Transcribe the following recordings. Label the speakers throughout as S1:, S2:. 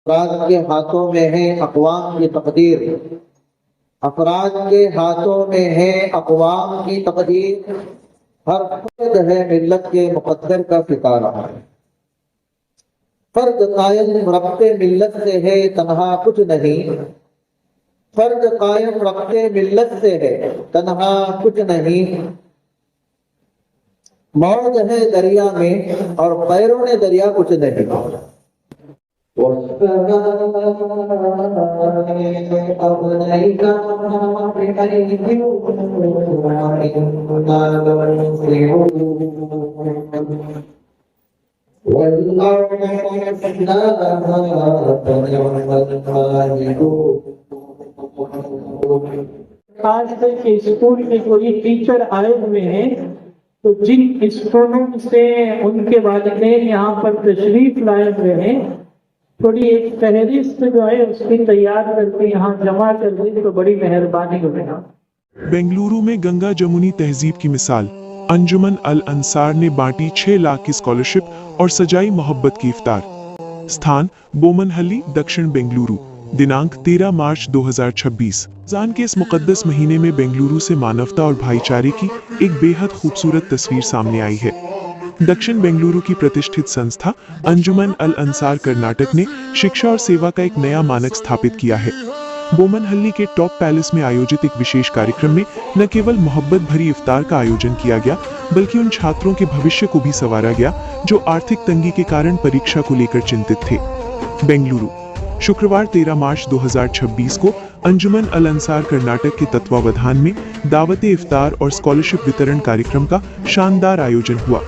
S1: अफराद के हाथों में है अक़वाम की तकदीर। अफराद के हाथों में है अक़वाम की तकदीर। हर फर्द है मिल्लत के मुक़द्दर का सितारा। फर्द कायम रब्ते मिल्लत से है तन्हा कुछ नहीं। फर्द कायम रब्ते मिल्लत से है तन्हा कुछ नहीं। मौज है दरिया में और पैरों ने दरिया कुछ नहीं।
S2: आज तक के स्कूल में कोई टीचर आए हुए हैं तो जिन स्टूडेंट से उनके वालिदैन यहाँ पर तशरीफ लाए हुए हैं, थोड़ी एक फहरिस्त जो है उसकी तैयार करके यहाँ जमा कर दे तो बड़ी मेहरबानी होगा।
S3: बेंगलुरु में गंगा जमुनी तहजीब की मिसाल। अंजुमन अल अंसार ने बांटी 6 लाख की स्कॉलरशिप और सजाई मोहब्बत की इफ्तार। स्थान बोमनहल्ली, दक्षिण बेंगलुरु। दिनांक 13 मार्च 2026। रमजान के इस मुकद्दस महीने में बेंगलुरु से मानवता और भाईचारे की एक बेहद खूबसूरत तस्वीर सामने आई है। दक्षिण बेंगलुरु की प्रतिष्ठित संस्था अंजुमन अल अंसार कर्नाटक ने शिक्षा और सेवा का एक नया मानक स्थापित किया है। बोमनहल्ली के टॉप पैलेस में आयोजित एक विशेष कार्यक्रम में न केवल मोहब्बत भरी इफ्तार का आयोजन किया गया, बल्कि उन छात्रों के भविष्य को भी संवारा गया जो आर्थिक तंगी के कारण परीक्षा को लेकर चिंतित थे। बेंगलुरु, शुक्रवार 13 मार्च 2026 को अंजुमन अल अंसार कर्नाटक के तत्वावधान में दावत इफ्तार और स्कॉलरशिप वितरण कार्यक्रम का शानदार आयोजन हुआ।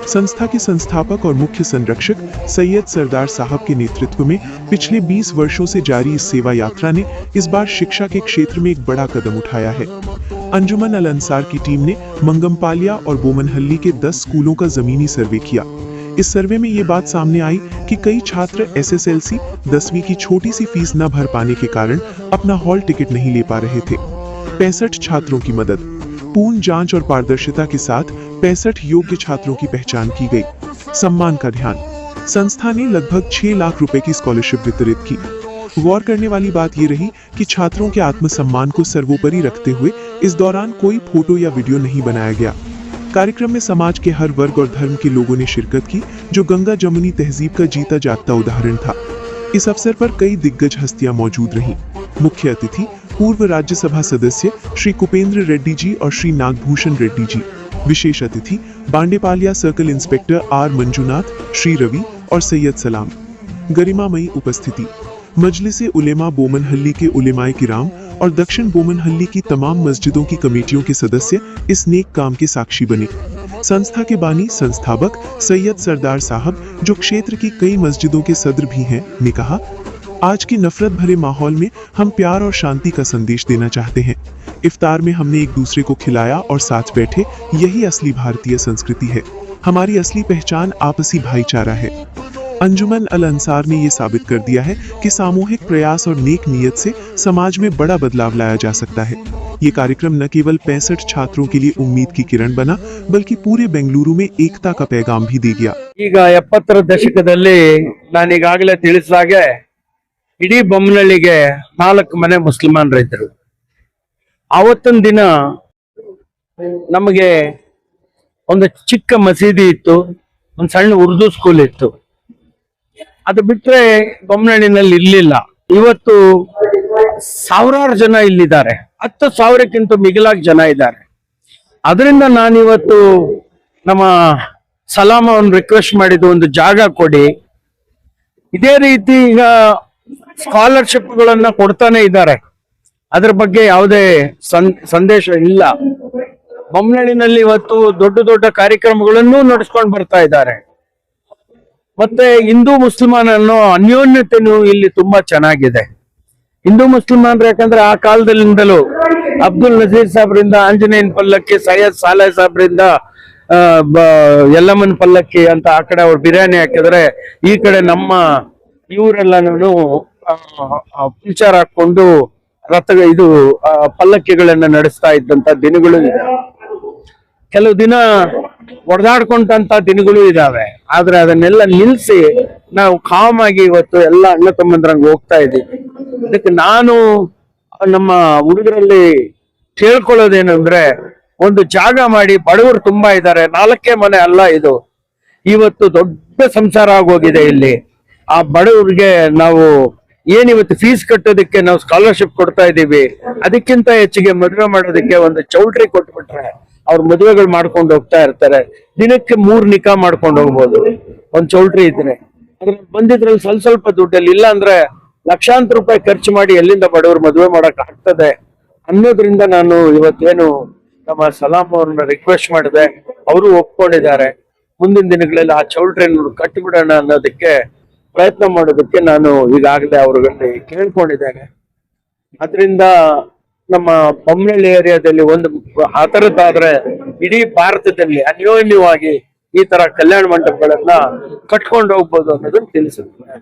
S3: संस्था के संस्थापक और मुख्य संरक्षक सैयद सरदार साहब के नेतृत्व में पिछले 20 वर्षों से जारी इस सेवा यात्रा ने इस बार शिक्षा के क्षेत्र में एक बड़ा कदम उठाया है। अंजुमन अल अंसार की टीम ने मंगमपालिया और बोमनहल्ली के 10 स्कूलों का जमीनी सर्वे किया। इस सर्वे में ये बात सामने आई कि कई छात्र SSLC 10वीं की छोटी सी फीस न भर पाने के कारण अपना हॉल टिकट नहीं ले पा रहे थे। 65 छात्रों की मदद, पूर्ण जांच और पारदर्शिता के साथ 65 योग्य छात्रों की पहचान की गई। सम्मान का ध्यान, संस्था ने लगभग 6 लाख रुपए की स्कॉलरशिप वितरित की। गौर करने वाली बात ये रही कि छात्रों के आत्मसम्मान को सर्वोपरि रखते हुए इस दौरान कोई फोटो या वीडियो नहीं बनाया गया। कार्यक्रम में समाज के हर वर्ग और धर्म के लोगों ने शिरकत की, जो गंगा जमुनी तहजीब का जीता जागता उदाहरण था। इस अवसर पर कई दिग्गज हस्तियां मौजूद रहीं। मुख्य अतिथि पूर्व राज्यसभा सदस्य श्री कुपेंद्र रेड्डी जी और श्री नागभूषण रेड्डी जी। विशेष अतिथि Bandepalya circle inspector R Manjunath, Shri Ravi और सैयद सलाम। गरिमामयी उपस्थिति, मजलिस उलेमा बोमनहल्ली के उलेमाए किराम और दक्षिण बोमनहल्ली की तमाम मस्जिदों की कमेटियों के सदस्य इस नेक काम के साक्षी बने। संस्था के बानी संस्थापक सैयद सरदार साहब, जो क्षेत्र की कई मस्जिदों के सदर भी हैं, ने कहा, आज की नफरत भरे माहौल में हम प्यार और शांति का संदेश देना चाहते हैं। इफ्तार में हमने एक दूसरे को खिलाया और साथ बैठे, यही असली भारतीय संस्कृति है। हमारी असली पहचान आपसी भाईचारा है। अंजुमन अल अंसार ने ये साबित कर दिया है कि सामूहिक प्रयास और नेक नीयत से समाज में बड़ा बदलाव लाया जा सकता है। ये कार्यक्रम न केवल 65 छात्रों के लिए उम्मीद की किरण बना, बल्कि पूरे बेंगलुरु में एकता का पैगाम भी दे गया।
S4: ಈಗ 70ರ ದಶಕದಲ್ಲಿ ನಾನೀಗಾಗಲೇ ತಿಳಿಸಿದಾಗೆ ಇಡೀ ಬೊಮ್ಮನಹಳ್ಳಿಗೆ 4 ಮನೆ ಮುಸ್ಲಿಮಾನರಿದ್ದರು. ಆವತ್ತಿನ ದಿನ ನಮಗೆ ಒಂದು ಚಿಕ್ಕ ಮಸೀದಿ ಇತ್ತು, ಒಂದು ಸಣ್ಣ ಉರ್ದು ಸ್ಕೂಲ್ ಇತ್ತು. ಅದು ಬಿಟ್ರೆ ಬೊಮ್ಮನಹಳ್ಳಿನಲ್ಲಿ ಇರ್ಲಿಲ್ಲ. ಇವತ್ತು ಸಾವಿರಾರು ಜನ ಇಲ್ಲಿದ್ದಾರೆ, 10,000ಕ್ಕಿಂತ ಮಿಗಿಲಾಗಿ ಜನ ಇದ್ದಾರೆ. ಅದರಿಂದ ನಾನಿವತ್ತು ನಮ್ಮ ಸಲಾಂ ಅವನ್ನ ರಿಕ್ವೆಸ್ಟ್ ಮಾಡಿದ್ದು, ಒಂದು ಜಾಗ ಕೊಡಿ. ಇದೇ ರೀತಿ ಈಗ ಸ್ಕಾಲರ್ಶಿಪ್ಗಳನ್ನ ಕೊಡ್ತಾನೆ ಇದ್ದಾರೆ, ಅದ್ರ ಬಗ್ಗೆ ಯಾವುದೇ ಸಂದೇಶ ಇಲ್ಲ. ಬೊಮ್ಮನಹಳ್ಳಿನಲ್ಲಿ ಇವತ್ತು ದೊಡ್ಡ ದೊಡ್ಡ ಕಾರ್ಯಕ್ರಮಗಳನ್ನು ನಡೆಸ್ಕೊಂಡು ಬರ್ತಾ ಇದ್ದಾರೆ. ಮತ್ತೆ ಹಿಂದೂ ಮುಸ್ಲಿಮಾನ್ ಅನ್ನೋ ಅನ್ಯೋನ್ಯತೆನೂ ಇಲ್ಲಿ ತುಂಬಾ ಚೆನ್ನಾಗಿದೆ. ಹಿಂದೂ ಮುಸ್ಲಿಮಾನ್ರು ಯಾಕಂದ್ರೆ ಆ ಕಾಲದಲ್ಲಿಂದಲೂ ಅಬ್ದುಲ್ ನಜೀರ್ ಸಾಹೇಬ್ರಿಂದ ಆಂಜನೇಯನ್ ಪಲ್ಲಕ್ಕಿ, ಸೈಯದ್ ಸಾಲೆಹ್ ಸಾಹೇಬ್ರಿಂದ ಯಲ್ಲಮ್ಮನ್ ಪಲ್ಲಕ್ಕಿ ಅಂತ ಆ ಕಡೆ ಅವ್ರು ಬಿರಿಯಾನಿ ಹಾಕಿದ್ರೆ, ಈ ಕಡೆ ನಮ್ಮ ಇವರೆಲ್ಲನೂ ವಿಚಾರ ಹಾಕೊಂಡು ಪಲ್ಲಕ್ಕಿಗಳನ್ನ ನಡೆಸ್ತಾ ಇದ್ದಂತ ದಿನಗಳು ಇದೆ. ಕೆಲವು ದಿನ ಹೊಡೆದಾಡ್ಕೊಂಡಂತ ದಿನಗಳು ಇದಾವೆ. ಆದ್ರೆ ಅದನ್ನೆಲ್ಲ ನಿಲ್ಸಿ ನಾವು ಕಾಮ್ ಆಗಿ ಇವತ್ತು ಎಲ್ಲ ಅಣ್ಣ ತಮ್ಮಂದ್ರಂಗ್ ಹೋಗ್ತಾ ಇದ್ದೀವಿ. ಅದಕ್ಕೆ ನಾನು ನಮ್ಮ ಹುಡುಗರಲ್ಲಿ ಕೇಳ್ಕೊಳ್ಳೋದೇನಂದ್ರೆ, ಒಂದು ಜಾಗ ಮಾಡಿ, ಬಡವರು ತುಂಬಾ ಇದ್ದಾರೆ, 4 ಮನೆ ಅಲ್ಲ ಇದು, ಇವತ್ತು ದೊಡ್ಡ ಸಂಸಾರ ಆಗೋಗಿದೆ ಇಲ್ಲಿ. ಆ ಬಡವರಿಗೆ ನಾವು ಏನಿವತ್ತು ಫೀಸ್ ಕಟ್ಟೋದಕ್ಕೆ ನಾವು ಸ್ಕಾಲರ್ಶಿಪ್ ಕೊಡ್ತಾ ಇದ್ದೀವಿ, ಅದಕ್ಕಿಂತ ಹೆಚ್ಚಿಗೆ ಮದುವೆ ಮಾಡೋದಕ್ಕೆ ಒಂದು ಚೌಲ್ಟ್ರಿ ಕೊಟ್ಬಿಟ್ರೆ ಅವ್ರ ಮದುವೆಗಳು ಮಾಡ್ಕೊಂಡು ಹೋಗ್ತಾ ಇರ್ತಾರೆ. ದಿನಕ್ಕೆ 3 ನಿಕಾ ಮಾಡ್ಕೊಂಡು ಹೋಗ್ಬೋದು ಒಂದ್ ಚೌಲ್ಟ್ರಿ ಇದ್ರೆ. ಅದ್ರಲ್ಲಿ ಬಂದಿದ್ರಲ್ಲಿ ಸ್ವಲ್ಪ ದುಡ್ಡಲ್ಲಿ, ಇಲ್ಲ ಅಂದ್ರೆ ಲಕ್ಷಾಂತರ ರೂಪಾಯಿ ಖರ್ಚು ಮಾಡಿ ಎಲ್ಲಿಂದ ಬಡವರು ಮದುವೆ ಮಾಡಕ್ ಆಗ್ತದೆ ಅನ್ನೋದ್ರಿಂದ ನಾನು ಇವತ್ತೇನು ನಮ್ಮ ಸಲಾಂ ಅವ್ರನ್ನ ರಿಕ್ವೆಸ್ಟ್ ಮಾಡಿದೆ, ಅವರು ಒಪ್ಕೊಂಡಿದ್ದಾರೆ. ಮುಂದಿನ ದಿನಗಳಲ್ಲಿ ಆ ಚೌಲ್ಟ್ರಿಯನ್ನು ಕಟ್ಟಿಬಿಡೋಣ ಅನ್ನೋದಕ್ಕೆ ಪ್ರಯತ್ನ ಮಾಡೋದಕ್ಕೆ ನಾನು ಈಗಾಗಲೇ ಅವ್ರಲ್ಲಿ ಕೇಳ್ಕೊಂಡಿದ್ದೇನೆ. ಅದರಿಂದ ನಮ್ಮ ಬೊಮ್ಮನಹಳ್ಳಿ ಏರಿಯಾದಲ್ಲಿ ಒಂದು ಆ ತರದ್ದಾದ್ರೆ ಇಡೀ ಭಾರತದಲ್ಲಿ ಅನ್ಯೋನ್ಯವಾಗಿ ಈ ತರ ಕಲ್ಯಾಣ ಮಂಟಪಗಳನ್ನ ಕಟ್ಕೊಂಡು ಹೋಗ್ಬೋದು ಅನ್ನೋದನ್ನ ತಿಳಿಸುತ್ತೆ.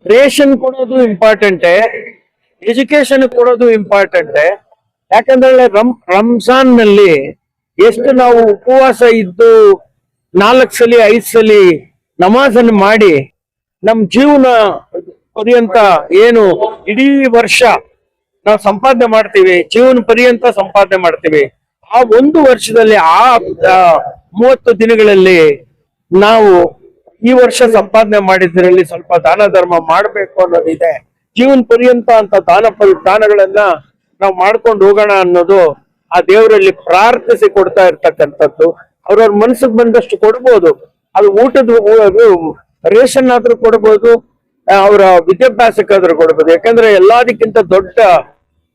S4: ರೇಷನ್ ಕೊಡೋದು ಇಂಪಾರ್ಟೆಂಟೇ, ಎಜುಕೇಶನ್ ಕೊಡೋದು ಇಂಪಾರ್ಟೆಂಟೇ. ಯಾಕಂದ್ರೆ ರಂಜಾನ್ ನಲ್ಲಿ ಎಷ್ಟು ನಾವು ಉಪವಾಸ ಇದ್ದು 4 ಸಲ 5 ಸಲ ನಮಾಜನ್ನು ಮಾಡಿ ನಮ್ ಜೀವನ ಪರ್ಯಂತ ಏನು ಇಡೀ ವರ್ಷ ನಾವು ಸಂಪಾದನೆ ಮಾಡ್ತೀವಿ, ಜೀವನ ಪರ್ಯಂತ ಸಂಪಾದನೆ ಮಾಡ್ತೀವಿ. ಆ ಒಂದು ವರ್ಷದಲ್ಲಿ ಆ 30 ದಿನಗಳಲ್ಲಿ ನಾವು ಈ ವರ್ಷ ಸಂಪಾದನೆ ಮಾಡಿದ್ರಲ್ಲಿ ಸ್ವಲ್ಪ ದಾನ ಧರ್ಮ ಮಾಡ್ಬೇಕು ಅನ್ನೋದಿದೆ. ಜೀವನ ಪರ್ಯಂತ ಅಂತ ದಾನಗಳನ್ನ ನಾವು ಮಾಡ್ಕೊಂಡು ಹೋಗೋಣ ಅನ್ನೋದು ಆ ದೇವರಲ್ಲಿ ಪ್ರಾರ್ಥಿಸಿ ಕೊಡ್ತಾ ಇರ್ತಕ್ಕಂಥದ್ದು. ಅವ್ರವ್ರ ಮನಸ್ಸಿಗೆ ಬಂದಷ್ಟು ಕೊಡ್ಬೋದು. ಅದು ಊಟದ ರೇಷನ್ ಆದ್ರೂ ಕೊಡ್ಬೋದು, ಅವರ ವಿದ್ಯಾಭ್ಯಾಸಕ್ಕಾದ್ರೂ ಕೊಡ್ಬೋದು. ಯಾಕಂದ್ರೆ ಎಲ್ಲದಕ್ಕಿಂತ ದೊಡ್ಡ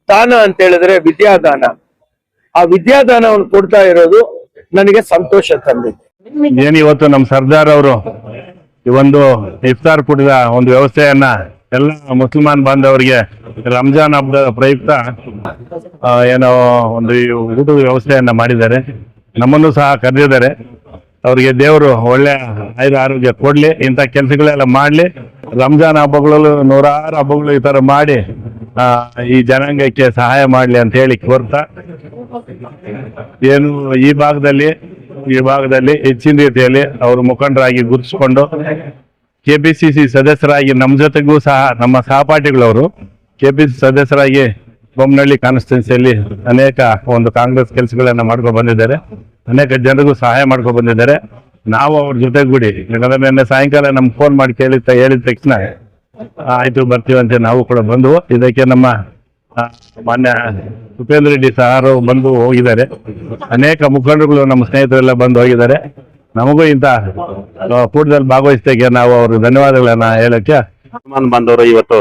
S4: ದಾನ ಅಂತ ಹೇಳಿದ್ರೆ ವಿದ್ಯಾದಾನ. ಆ ವಿದ್ಯಾದಾನವನ್ನು ಕೊಡ್ತಾ ಇರೋದು ನನಗೆ ಸಂತೋಷ ತಂದಿದೆ.
S5: ಏನ್ ಇವತ್ತು ನಮ್ಮ ಸರ್ದಾರ್ ಅವರು ಈ ಒಂದು ಇಫ್ತಾರ್ ಕೂಟದ ಒಂದು ವ್ಯವಸ್ಥೆಯನ್ನ ಎಲ್ಲ ಮುಸಲ್ಮಾನ್ ಬಾಂಧವರಿಗೆ ರಂಜಾನ್ ಹಬ್ಬದ ಪ್ರಯುಕ್ತ ಏನೋ ಒಂದು ಊಟದ ವ್ಯವಸ್ಥೆಯನ್ನ ಮಾಡಿದ್ದಾರೆ. ನಮ್ಮನ್ನು ಸಹ ಕರೆದಿದ್ದಾರೆ. ಅವ್ರಿಗೆ ದೇವರು ಒಳ್ಳೆ ಆರೋಗ್ಯ ಕೊಡ್ಲಿ, ಇಂಥ ಕೆಲಸಗಳೆಲ್ಲ ಮಾಡ್ಲಿ. ರಂಜಾನ್ ಹಬ್ಬಗಳಲ್ಲೂ 100 ಹಬ್ಬಗಳು ಈ ತರ ಮಾಡಿ ಈ ಜನಾಂಗಕ್ಕೆ ಸಹಾಯ ಮಾಡ್ಲಿ ಅಂತ ಹೇಳಿ ಕೋರ್ತಾ, ಏನು ಈ ಭಾಗದಲ್ಲಿ ಹೆಚ್ಚಿನ ರೀತಿಯಲ್ಲಿ ಅವರು ಮುಖಂಡರಾಗಿ ಗುರುತಿಸಿಕೊಂಡು ಕೆಪಿಸಿಸಿ ಸದಸ್ಯರಾಗಿ ನಮ್ಮ ಜೊತೆಗೂ ಸಹ ನಮ್ಮ ಸಹಪಾಠಿಗಳವರು ಕೆಪಿಸಿಸಿ ಸದಸ್ಯರಾಗಿ ಬೊಮ್ಮನಹಳ್ಳಿ ಕಾನ್ಸ್ಟಿಟ್ಯೂನ್ಸಿಯಲ್ಲಿ ಅನೇಕ ಒಂದು ಕಾಂಗ್ರೆಸ್ ಕೆಲಸಗಳನ್ನ ಮಾಡ್ಕೊಂಡು ಬಂದಿದ್ದಾರೆ. ಅನೇಕ ಜನರಿಗೂ ಸಹಾಯ ಮಾಡ್ಕೊಂಡು ಬಂದಿದ್ದಾರೆ. ನಾವು ಅವ್ರ ಜೊತೆಗೂಡಿ, ಯಾಕಂದ್ರೆ ನಿನ್ನೆ ಸಾಯಂಕಾಲ ನಮ್ಗೆ ಫೋನ್ ಮಾಡಿ ಹೇಳಿದ ತಕ್ಷಣ ಆಯ್ತು ಬರ್ತೀವಿ ಅಂತ ನಾವು ಕೂಡ ಬಂದು, ಇದಕ್ಕೆ ನಮ್ಮ ಮಾನ್ಯ ಉಪೇಂದ್ರ ರೆಡ್ಡಿ ಸರ್ ಬಂದು ಹೋಗಿದ್ದಾರೆ. ಅನೇಕ ಮುಖಂಡರುಗಳು ನಮ್ಮ ಸ್ನೇಹಿತರೆಲ್ಲ ಬಂದು ಹೋಗಿದ್ದಾರೆ. ನಮಗೂ ಇಂಥ ಕೂಟದಲ್ಲಿ ಭಾಗವಹಿಸಿದ್ದಕ್ಕೆ ನಾವು ಅವ್ರಿಗೆ ಧನ್ಯವಾದಗಳನ್ನ ಹೇಳಕ್ಕೆ.
S6: ಮುಸಲ್ಮಾನ್ ಬಾಂಧವರು ಇವತ್ತು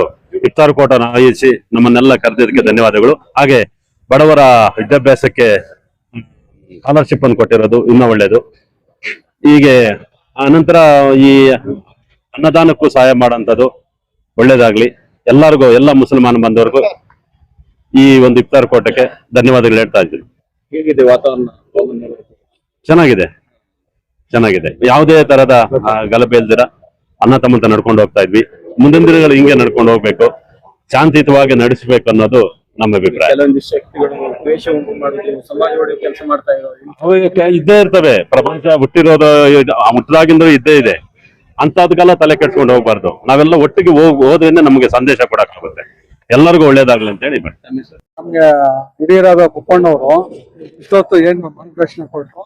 S6: ಇಫ್ತಾರ್ ಕೂಟನ ಆಯೋಜಿಸಿ ನಮ್ಮನ್ನೆಲ್ಲ ಕರೆದಿದ್ದಕ್ಕೆ ಧನ್ಯವಾದಗಳು. ಹಾಗೆ ಬಡವರ ವಿದ್ಯಾಭ್ಯಾಸಕ್ಕೆ ಸ್ಕಾಲರ್ಶಿಪ್ ಅನ್ನು ಕೊಟ್ಟಿರೋದು ಇನ್ನೂ ಒಳ್ಳೆಯದು. ಹೀಗೆ ಅನಂತರ ಈ ಅನ್ನದಾನಕ್ಕೂ ಸಹಾಯ ಮಾಡೋಂಥದ್ದು ಒಳ್ಳೇದಾಗ್ಲಿ. ಎಲ್ಲರಿಗೂ, ಎಲ್ಲ ಮುಸಲ್ಮಾನ್ ಬಾಂಧವರಿಗೂ ಈ ಒಂದು ಇಫ್ತಾರ್ ಕೂಟಕ್ಕೆ ಧನ್ಯವಾದಗಳು ಹೇಳ್ತಾ ಇದ್ದೀನಿ.
S4: ಹೇಗಿದೆ ವಾತಾವರಣ?
S6: ಚೆನ್ನಾಗಿದೆ. ಯಾವುದೇ ತರದ ಗಲಭೆ ಇಲ್ದಿರ ಅಣ್ಣ ತಮ್ಮಂತ ನಡ್ಕೊಂಡು ಹೋಗ್ತಾ ಇದ್ವಿ. ಮುಂದಿನ ದಿನಗಳು ಹಿಂಗೆ ನಡ್ಕೊಂಡು ಹೋಗ್ಬೇಕು, ಶಾಂತಿಯುತವಾಗಿ ನಡೆಸಬೇಕು ಅನ್ನೋದು ನಮ್ಮ ಅಭಿಪ್ರಾಯ.
S4: ಕೆಲವೊಂದಿಷ್ಟು ಶಕ್ತಿಗಳು ದ್ವೇಷ ಉಂಟು ಮಾಡೋದು, ಸಮಾಜ ಕೆಲಸ ಮಾಡ್ತಾ ಇರೋದು
S6: ಇದ್ದೇ ಇರ್ತವೆ. ಪ್ರಪಂಚ ಹುಟ್ಟಿದಾಗಿಂದ ಇದ್ದೇ ಇದೆ. ಅಂತದ್ಕೆಲ್ಲ ತಲೆ ಕೆಡ್ಸ್ಕೊಂಡು ಹೋಗ್ಬಾರ್ದು. ನಾವೆಲ್ಲ ಒಟ್ಟಿಗೆ ಹೋದ್ರಿಂದ ನಮಗೆ ಸಂದೇಶ ಕೊಡಕ್ಕಾಗುತ್ತೆ. ಎಲ್ಲರಿಗೂ ಒಳ್ಳೇದಾಗ್ಲಿ ಅಂತ ಹೇಳಿ
S7: ನಮ್ಗೆ ಹಿರಿಯರಾದ ಕುಪ್ಪಣ್ಣವರು ಇಷ್ಟೊತ್ತು ಏನ್ ಮಾರ್ಗದರ್ಶನ ಕೊಟ್ಟರು.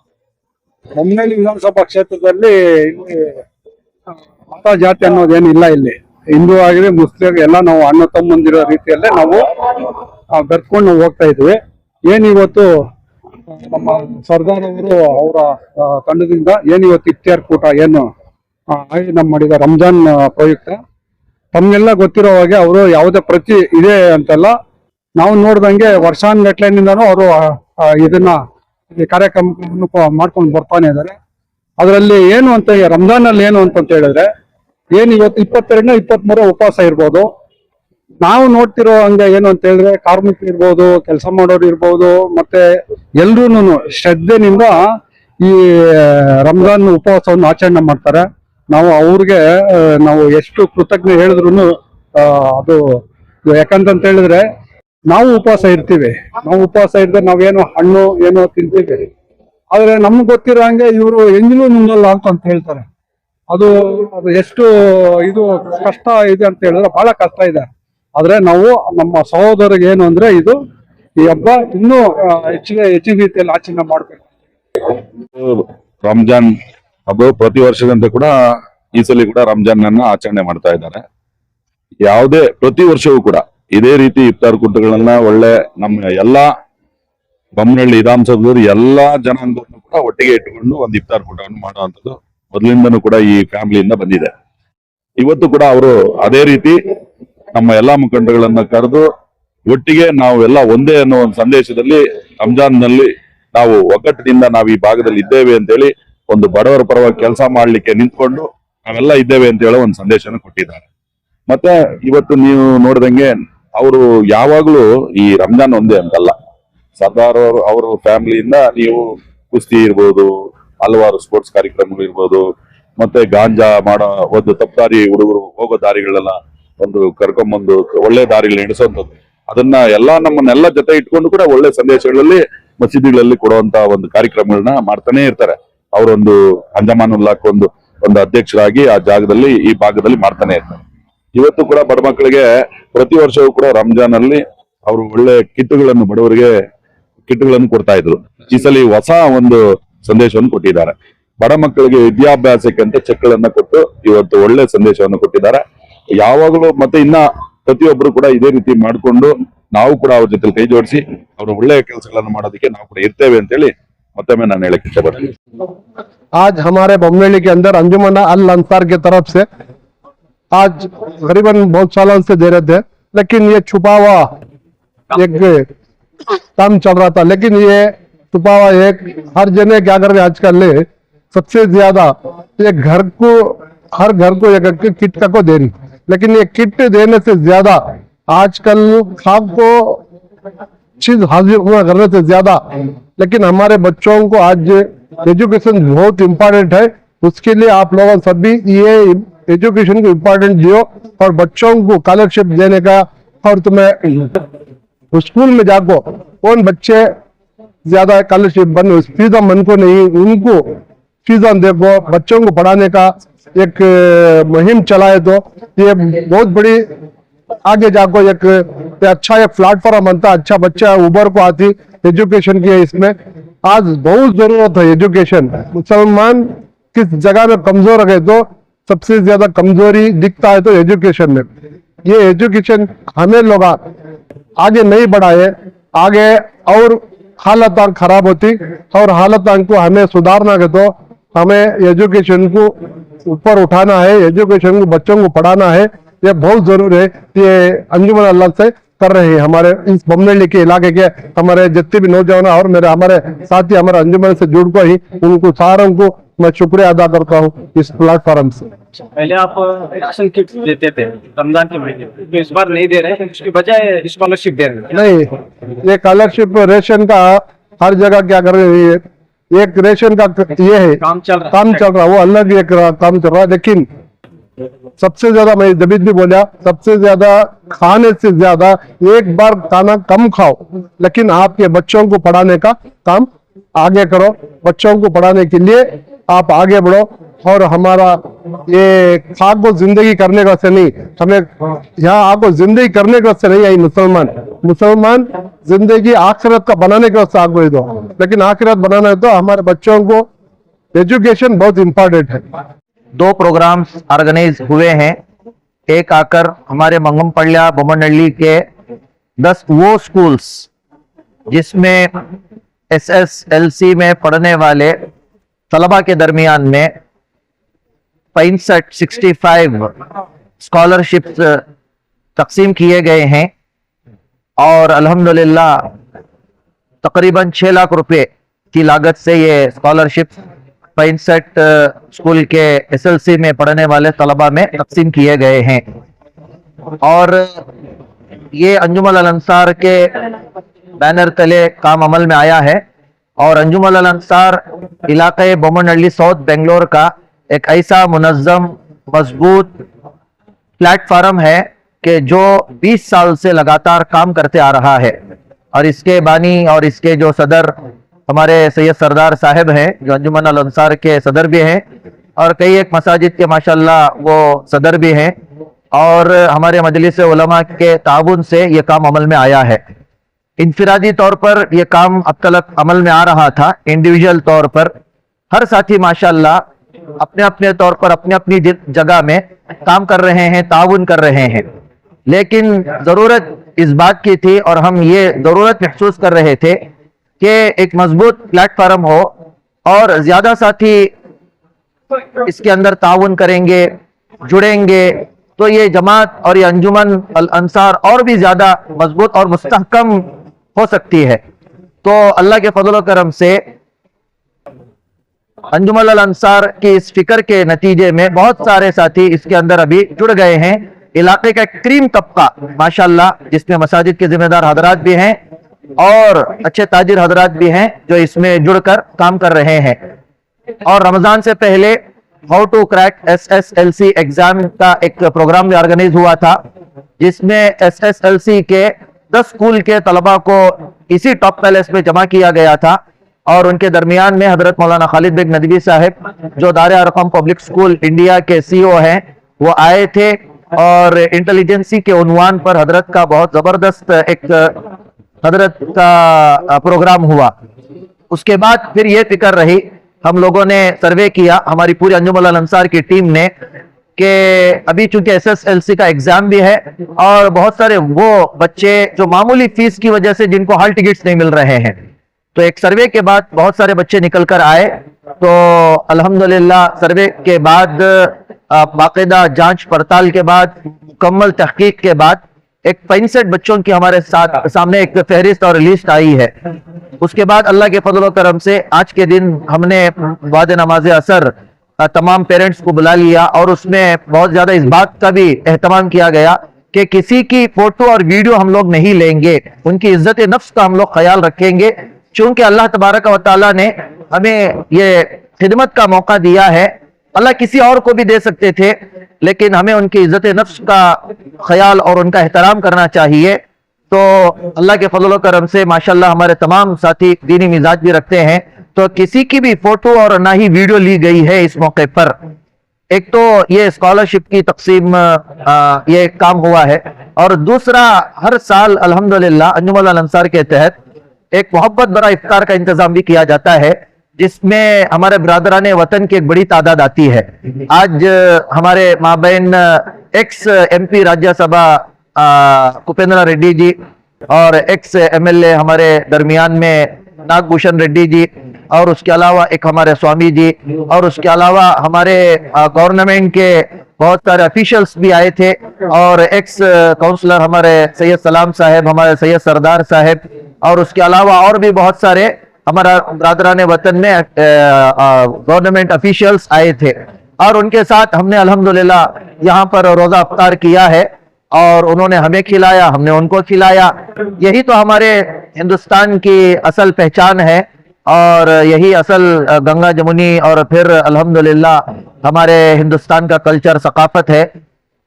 S7: ಬೊಮ್ಮನಹಳ್ಳಿ ವಿಧಾನಸಭಾ ಕ್ಷೇತ್ರದಲ್ಲಿ ಇಲ್ಲಿ ಮತ ಜಾತಿ ಅನ್ನೋದೇನು ಇಲ್ಲ. ಇಲ್ಲಿ ಹಿಂದೂ ಆಗಿರಿ ಮುಸ್ಲಿಂ ಎಲ್ಲ ನಾವು ಅಣ್ಣ ತಮ್ಮಂದಿರೋ ರೀತಿಯಲ್ಲೇ ನಾವು ಬೆರ್ತ್ಕೊಂಡು ಹೋಗ್ತಾ ಇದ್ವಿ. ಇವತ್ತು ನಮ್ಮ ಸರ್ದಾರ್ ಅವರು ಅವರ ತಂಡದಿಂದ ಇವತ್ತು ಇಫ್ತಾರ್ ಕೂಟ ಆಯೋಜನೆ ಮಾಡಿದ ರಂಜಾನ್ ಪ್ರಯುಕ್ತ ತಮ್ಗೆಲ್ಲ ಗೊತ್ತಿರೋ ಹಾಗೆ ಅವರು ಯಾವುದೇ ಪ್ರತಿ ಇದೆ ಅಂತಲ್ಲ, ನಾವು ನೋಡ್ದಂಗೆ ವರ್ಷಾನ್ಗಟ್ಲೆನಿಂದನೂ ಅವರು ಇದನ್ನ ಕಾರ್ಯಕ್ರಮವನ್ನು ಮಾಡ್ಕೊಂಡು ಬರ್ತಾನೆ ಇದ್ದಾರೆ. ಅದರಲ್ಲಿ ಏನು ಅಂತ ರಂಜಾನ್ ಅಲ್ಲಿ ಏನು ಅಂತ ಹೇಳಿದ್ರೆ, ಇವತ್ತು 22 23 ಉಪವಾಸ ಇರ್ಬೋದು. ನಾವು ನೋಡ್ತಿರೋ ಹಂಗೆ ಏನು ಅಂತ ಹೇಳಿದ್ರೆ, ಕಾರ್ಮಿಕರು ಇರ್ಬೋದು, ಕೆಲಸ ಮಾಡೋರು ಇರ್ಬೋದು, ಮತ್ತೆ ಎಲ್ರೂ ಶ್ರದ್ಧೆನಿಂದ ಈ ರಂಜಾನ್ ಉಪವಾಸವನ್ನು ಆಚರಣೆ ಮಾಡ್ತಾರೆ. ನಾವು ಅವ್ರಿಗೆ ನಾವು ಎಷ್ಟು ಕೃತಜ್ಞ ಹೇಳಿದ್ರು ಅದು ಯಾಕಂತ ಹೇಳಿದ್ರೆ ನಾವು ಉಪವಾಸ ಇರ್ತೀವಿ, ನಾವು ಉಪವಾಸ ಇದ್ರೆ ನಾವೇನು ಹಣ್ಣು ಏನೋ ತಿಂತೀವಿ, ಆದ್ರೆ ನಮ್ಗೆ ಗೊತ್ತಿರೋ ಹಂಗೆ ಇವರು ಎಂಜಿನು ನುಂಗಲ್ಲ ಅಂತ ಹೇಳ್ತಾರೆ. ಅದು ಎಷ್ಟು ಇದು ಕಷ್ಟ ಇದೆ ಅಂತ ಹೇಳಿದ್ರೆ ಬಹಳ ಕಷ್ಟ ಇದೆ. ಆದ್ರೆ ನಾವು ನಮ್ಮ ಸಹೋದರಿಗೆ ಏನು ಅಂದ್ರೆ ಈ ಹಬ್ಬ ಇನ್ನೂ ಹೆಚ್ಚಿನ ರೀತಿಯಲ್ಲಿ ಆಚರಣೆ ಮಾಡ್ಬೇಕು.
S8: ರಂಜಾನ್ ಹಬ್ಬ ಪ್ರತಿ ವರ್ಷದಂತೆ ಕೂಡ ಈ ಸಲ ಕೂಡ ರಂಜಾನ್ ಅನ್ನ ಆಚರಣೆ ಮಾಡ್ತಾ ಇದ್ದಾರೆ. ಯಾವುದೇ ಪ್ರತಿ ವರ್ಷವೂ ಕೂಡ ಇದೇ ರೀತಿ ಇಫ್ತಾರ್ ಕೂಟಗಳನ್ನ ಒಳ್ಳೆ ನಮ್ಮ ಎಲ್ಲಾ ಬೊಮ್ಮನಹಳ್ಳಿ ವಿಧಾನಸೌಧದ ಎಲ್ಲಾ ಜನಾಂಗವನ್ನು ಕೂಡ ಒಟ್ಟಿಗೆ ಇಟ್ಟುಕೊಂಡು ಒಂದು ಇಫ್ತಾರ್ ಕೂಟವನ್ನು ಮಾಡುವಂಥದ್ದು ಮೊದಲಿಂದನೂ ಕೂಡ ಈ ಫ್ಯಾಮಿಲಿಯಿಂದ ಬಂದಿದೆ. ಇವತ್ತು ಕೂಡ ಅವರು ಅದೇ ರೀತಿ ನಮ್ಮ ಎಲ್ಲಾ ಮುಖಂಡಗಳನ್ನ ಕರೆದು ಒಟ್ಟಿಗೆ ನಾವು ಎಲ್ಲ ಒಂದೇ ಅನ್ನೋ ಒಂದು ಸಂದೇಶದಲ್ಲಿ ರಂಜಾನ್ನಲ್ಲಿ ನಾವು ಒಗ್ಗಟ್ಟಿನಿಂದ ನಾವು ಈ ಭಾಗದಲ್ಲಿ ಇದ್ದೇವೆ ಅಂತೇಳಿ ಒಂದು ಬಡವರ ಪರವಾಗಿ ಕೆಲಸ ಮಾಡ್ಲಿಕ್ಕೆ ನಿಂತ್ಕೊಂಡು ನಾವೆಲ್ಲ ಇದ್ದೇವೆ ಅಂತ ಹೇಳೋ ಒಂದು ಸಂದೇಶನ ಕೊಟ್ಟಿದ್ದಾರೆ. ಮತ್ತೆ ಇವತ್ತು ನೀವು ನೋಡಿದಂಗೆ ಅವರು ಯಾವಾಗ್ಲೂ ಈ ರಂಜಾನ್ ಒಂದೇ ಅಂತಲ್ಲ, ಸರ್ದಾರ್ ಅವ್ರ ಫ್ಯಾಮಿಲಿಯಿಂದ ನೀವು ಕುಸ್ತಿ ಇರ್ಬೋದು, ಹಲವಾರು ಸ್ಪೋರ್ಟ್ಸ್ ಕಾರ್ಯಕ್ರಮಗಳು ಇರ್ಬೋದು, ಮತ್ತೆ ಗಾಂಜಾ ಮಾಡೋ ಒಂದು ತಪ್ಪದಾರಿ ಹುಡುಗರು ಹೋಗೋ ದಾರಿಗಳೆಲ್ಲ ಒಂದು ಕರ್ಕೊಂಬಂದು ಒಳ್ಳೆ ದಾರಿಗಳು ನಡೆಸುವಂಥದ್ದು, ಅದನ್ನ ನಮ್ಮನ್ನೆಲ್ಲ ಜೊತೆ ಇಟ್ಕೊಂಡು ಕೂಡ ಒಳ್ಳೆ ಸಂದೇಶಗಳಲ್ಲಿ ಮಸೀದಿಗಳಲ್ಲಿ ಕೊಡುವಂತ ಒಂದು ಕಾರ್ಯಕ್ರಮಗಳನ್ನ ಮಾಡ್ತಾನೆ ಇರ್ತಾರೆ. ಅವರೊಂದು ಅಂಜಮಾನುಲ್ಲಾಕ್ ಒಂದು ಅಧ್ಯಕ್ಷರಾಗಿ ಆ ಜಾಗದಲ್ಲಿ ಈ ಭಾಗದಲ್ಲಿ ಮಾಡ್ತಾನೆ ಇರ್ತಾರೆ. ಇವತ್ತು ಕೂಡ ಬಡ ಮಕ್ಕಳಿಗೆ ಪ್ರತಿ ವರ್ಷವೂ ಕೂಡ ರಂಜಾನ್ ಅಲ್ಲಿ ಅವರು ಒಳ್ಳೆ ಕಿಟ್ಗಳನ್ನು ಬಡವರಿಗೆ ಕಿಟ್ಗಳನ್ನು ಕೊಡ್ತಾ ಇದ್ರು. ಈ ಸಲ ಹೊಸ ಒಂದು ಸಂದೇಶವನ್ನು ಕೊಟ್ಟಿದ್ದಾರೆ. ಬಡ ಮಕ್ಕಳಿಗೆ ವಿದ್ಯಾಭ್ಯಾಸಕ್ಕೆ ಅಂತ ಚೆಕ್ಗಳನ್ನ ಕೊಟ್ಟು ಇವತ್ತು ಒಳ್ಳೆ ಸಂದೇಶವನ್ನು ಕೊಟ್ಟಿದ್ದಾರೆ. ಯಾವಾಗಲೂ ಮತ್ತೆ ಇನ್ನ ಪ್ರತಿಯೊಬ್ಬರು ಕೂಡ ಇದೇ ರೀತಿ ಮಾಡಿಕೊಂಡು ನಾವು ಕೂಡ ಅವ್ರ ಜೊತೆ ಕೈ ಜೋಡಿಸಿ ಅವರು ಒಳ್ಳೆಯ ಕೆಲಸಗಳನ್ನು ಮಾಡೋದಕ್ಕೆ ನಾವು ಕೂಡ ಇರ್ತೇವೆ ಅಂತೇಳಿ ಮತ್ತೊಮ್ಮೆ ನಾನು ಹೇಳಕ್ ಇಷ್ಟಪಡ್ತೀನಿ.
S7: आज हमारे बमनहल्ली के अंदर अंजुमन अल अंसार की तरफ से आज करीबन बहुत सालों से दे रहे थे, लेकिन ये छुपा हुआ एक काम चल रहा था। लेकिन ये छुपा हुआ एक हर जने क्या कर रहे आजकल सबसे ज्यादा ये हर घर को एक किट का को दे रही, लेकिन ये किट देने से ज्यादा आजकल खाब को चीज हाजिर हुआ करने से ज्यादा लेकिन हमारे बच्चों को आज एजुकेशन बहुत इम्पोर्टेंट है। उसके लिए आप लोगों सभी ये एजुकेशन को इम्पोर्टेंट दियो और बच्चों को स्कॉलरशिप देने का, और तुम्हें स्कूल में जाको कौन बच्चे ज्यादा स्कॉलरशिप बन फीसा मन को नहीं, उनको फीसा देखो, बच्चों को पढ़ाने का एक मुहिम चलाए तो ये बहुत बड़ी आगे जाको एक अच्छा एक प्लेटफॉर्म बनता, अच्छा बच्चा उबर को आती एजुकेशन की है। इसमें आज बहुत जरूरत है एजुकेशन। मुसलमान किस जगह में कमजोर है तो सबसे ज्यादा कमजोरी दिखता है तो एजुकेशन में। ये एजुकेशन हमें लोग आगे नहीं बढ़ाए, आगे और हालत खराब होती और हालत को हमें सुधारना है तो हमें एजुकेशन को ऊपर उठाना है, एजुकेशन को बच्चों को पढ़ाना है। ये बहुत जरूरी है। ये अंजुमन अल्लाह से कर रहे हैं हमारे इस बमनहल्ली के इलाके के हमारे जितने भी नौजवान और हमारे साथी हमारे अंजुमन से जुड़ को ही उनको सारों को मैं शुक्रिया अदा करता हूँ इस प्लेटफॉर्म से।
S9: पहले आप राशन किट देते थे रमजान के महीने, तो इस बार नहीं दे रहे, उसके बजाय स्कॉलरशिप दे रहे हैं।
S7: नहीं, ये स्कॉलरशिप रेशन का हर जगह क्या कर रही है, एक रेशन का ये है काम चल रहा वो अलग एक काम चल रहा है। लेकिन सबसे ज्यादा मैं जबीद भी बोला, सबसे ज्यादा खाने से ज्यादा एक बार खाना कम खाओ, लेकिन आपके बच्चों को पढ़ाने का काम आगे करो। बच्चों को पढ़ाने के लिए आप आगे बढ़ो। और हमारा ये खाक को जिंदगी करने का से नहीं, हमें यहाँ आपको जिंदगी करने का से नहीं आई। मुसलमान जिंदगी आखिरत का बनाने का से आगे दो, लेकिन आखिरत बनाना है तो हमारे बच्चों को एजुकेशन बहुत इम्पोर्टेंट है।
S10: 2 प्रोग्राम्स ऑर्गेनाइज हुए हैं। एक आकर हमारे मंगमपल्ला बमनहल्ली के 10 वो स्कूल्स जिसमें SSLC में पढ़ने वाले तलबा के दरमियान में 65 स्कॉलरशिप्स तकसीम किए गए हैं और अल्हम्दुलिल्लाह तकरीबन 6 लाख रुपए की लागत से ये स्कॉलरशिप 65 स्कूल के SLC में पढ़ने वाले तलबा में तकसीम किए गए हैं। और ये अंजुमन अल अंसार के बैनर तले काम अमल में आया है और अंजुमन अल अंसार इलाके बमनहल्ली साउथ बेंगलोर का एक ऐसा मुनज़्ज़म मजबूत प्लेटफार्म है कि जो 20 साल से लगातार काम करते आ रहा है, और इसके बानी और इसके जो सदर हमारे सैयद सरदार साहब हैं, जो अंजुमन अल अंसार के सदर भी हैं, और कई एक मसाजिद के माशाल्लाह वो सदर भी हैं, और हमारे मजलिस उलमा के ताउन से ये काम अमल में आया है। इनफिरादी तौर पर ये काम अब तक अमल में आ रहा था, इंडिविजुअल तौर पर हर साथी माशाल्लाह अपने अपने तौर पर अपनी अपनी जगह में काम कर रहे हैं, ताउन कर रहे हैं, लेकिन जरूरत इस बात की थी और हम ये जरूरत महसूस कर रहे थे कि एक मजबूत प्लेटफॉर्म हो और ज्यादा साथी इसके अंदर ताउन करेंगे, जुड़ेंगे, तो ये जमात और ये अंजुमन अल अंसार और भी ज्यादा मजबूत और मुस्तहकम हो सकती है। तो अल्लाह के फजल करम से अंजुमन अल अंसार की इस फिक्र के नतीजे में बहुत सारे साथी इसके अंदर अभी जुड़ गए हैं। इलाके का एक क्रीम तबका माशाल्लाह, जिसमें मसाजिद के जिम्मेदार हजरात भी हैं और अच्छे ताजिर हजरात भी हैं जो इसमें जुड़कर काम कर रहे हैं। और रमजान से पहले how to crack SSLC exam का एक प्रोग्राम भी ऑर्गेनाइज हुआ था, जिसमें SSLC के 10 स्कूल के तलबा को इसी टॉप पैलेस में जमा किया गया था, और उनके दरमियान में हजरत मौलाना खालिद बेग नदवी साहब जो दारे अरकम पब्लिक स्कूल इंडिया के CEO हैं, वो आए थे और इंटेलिजेंसी के उन्वान पर हजरत का बहुत जबरदस्त एक हजरत का प्रोग्राम हुआ। उसके बाद फिर ये फिक्र रही, हम लोगों ने सर्वे किया, हमारी पूरी अंजुमन अल अंसार की टीम ने, कि अभी चूंकि SSLC का एग्जाम भी है और बहुत सारे वो बच्चे जो मामूली फीस की वजह से जिनको हॉल टिकट्स नहीं मिल रहे हैं, तो एक सर्वे के बाद बहुत सारे बच्चे निकल कर आए। तो अल्हम्दुलिल्लाह सर्वे के बाद बाकायदा जांच पड़ताल के बाद मुकम्मल तहकीक के बाद एक 65 बच्चों की हमारे साथ सामने एक फहरिस्त और लिस्ट आई है। उसके बाद अल्लाह के फजल करम से आज के दिन हमने बाद नमाज असर तमाम पेरेंट्स को बुला लिया और उसमें बहुत ज्यादा इस बात का भी एहतमाम किया गया कि किसी की फोटो और वीडियो हम लोग नहीं लेंगे, उनकी इज्जत नफ्स का हम लोग ख्याल रखेंगे, क्योंकि अल्लाह तबारक व तआला ने हमें ये खिदमत का मौका दिया है। अल्लाह किसी और को भी दे सकते थे, लेकिन हमें उनकी इज्जत नफ्स का ख्याल और उनका एहतराम करना चाहिए। तो अल्लाह के फजल करम से माशाल्लाह हमारे तमाम साथी दीनी मिजाज भी रखते हैं, तो किसी की भी फोटो और ना ही वीडियो ली गई है इस मौके पर। एक तो ये स्कॉलरशिप की तकसीम ये काम हुआ है, और दूसरा हर साल अल्हम्दुलिल्लाह अंजुमन अल अंसार के तहत एक मोहब्बत भरा इफ्तार का इंतजाम भी किया जाता है, जिसमें हमारे बिरादराने वतन की एक बड़ी तादाद आती है। आज हमारे माबैन एक्स MP राज्यसभा कुपेंद्र रेड्डी जी और एक्स MLA हमारे दरमियान में नागभूषण रेड्डी जी, और उसके अलावा एक हमारे स्वामी जी, और उसके अलावा हमारे गवर्नमेंट के बहुत सारे ऑफिशियल्स भी आए थे, और एक्स काउंसलर हमारे सैयद सलाम साहब, हमारे सैयद सरदार साहब, और उसके अलावा और भी बहुत सारे हमारा ब्रादरान वतन में गवर्नमेंट ऑफिशियल्स आए थे, और उनके साथ हमने अल्हम्दुलिल्लाह यहाँ पर रोजा इफ्तार किया है, और उन्होंने हमें खिलाया, हमने उनको खिलाया। यही तो हमारे हिंदुस्तान की असल पहचान है, और यही असल गंगा जमुनी और फिर अल्हम्दुलिल्लाह हमारे हिंदुस्तान का कल्चर सकाफत है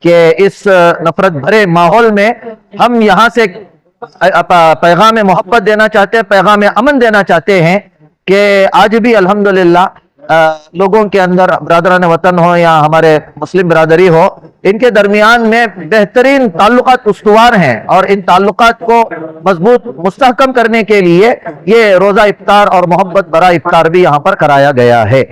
S10: कि इस नफरत भरे माहौल में हम यहाँ से पैगाम मोहब्बत देना चाहते हैं, पैगाम अमन देना चाहते हैं कि आज भी अल्हम्दुलिल्लाह लोगों के अंदर ब्रादरान वतन हो या हमारे मुस्लिम बिरादरी हो, इनके दरमियान में बेहतरीन ताल्लुकात उस्तवार हैं, और इन ताल्लुकात को मजबूत मुस्तहकम करने के लिए ये रोजा इफ्तार और मोहब्बत भरा इफ्तार भी यहाँ पर कराया गया है।